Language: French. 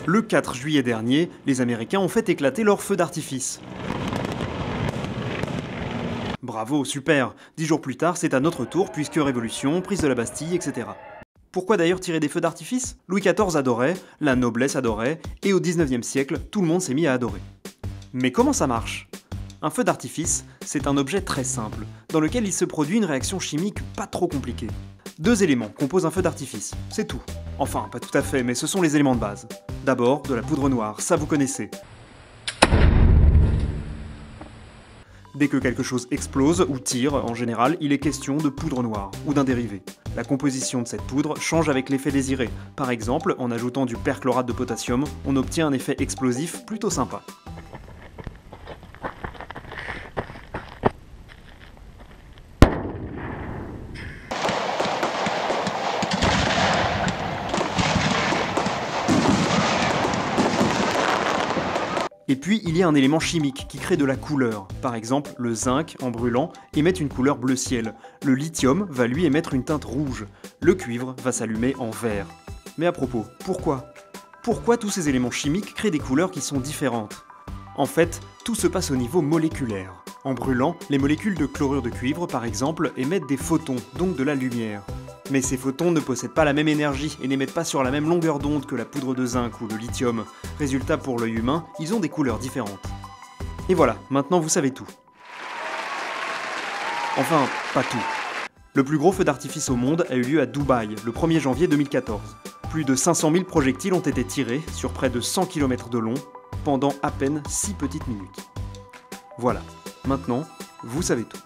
Le 4 juillet dernier, les Américains ont fait éclater leur feu d'artifice. Bravo, super! 10 jours plus tard, c'est à notre tour, puisque Révolution, prise de la Bastille, etc. Pourquoi d'ailleurs tirer des feux d'artifice? Louis XIV adorait, la noblesse adorait, et au 19e siècle, tout le monde s'est mis à adorer. Mais comment ça marche? Un feu d'artifice, c'est un objet très simple, dans lequel il se produit une réaction chimique pas trop compliquée. 2 éléments composent un feu d'artifice, c'est tout. Enfin, pas tout à fait, mais ce sont les éléments de base. D'abord, de la poudre noire, ça vous connaissez. Dès que quelque chose explose ou tire, en général, il est question de poudre noire, ou d'un dérivé. La composition de cette poudre change avec l'effet désiré. Par exemple, en ajoutant du perchlorate de potassium, on obtient un effet explosif plutôt sympa. Et puis, il y a un élément chimique qui crée de la couleur. Par exemple, le zinc, en brûlant, émet une couleur bleu ciel. Le lithium va lui émettre une teinte rouge. Le cuivre va s'allumer en vert. Mais à propos, pourquoi? Pourquoi tous ces éléments chimiques créent des couleurs qui sont différentes? En fait, tout se passe au niveau moléculaire. En brûlant, les molécules de chlorure de cuivre, par exemple, émettent des photons, donc de la lumière. Mais ces photons ne possèdent pas la même énergie et n'émettent pas sur la même longueur d'onde que la poudre de zinc ou le lithium. Résultat, pour l'œil humain, ils ont des couleurs différentes. Et voilà, maintenant vous savez tout. Enfin, pas tout. Le plus gros feu d'artifice au monde a eu lieu à Dubaï, le 1er janvier 2014. Plus de 500 000 projectiles ont été tirés, sur près de 100 km de long, pendant à peine 6 petites minutes. Voilà, maintenant, vous savez tout.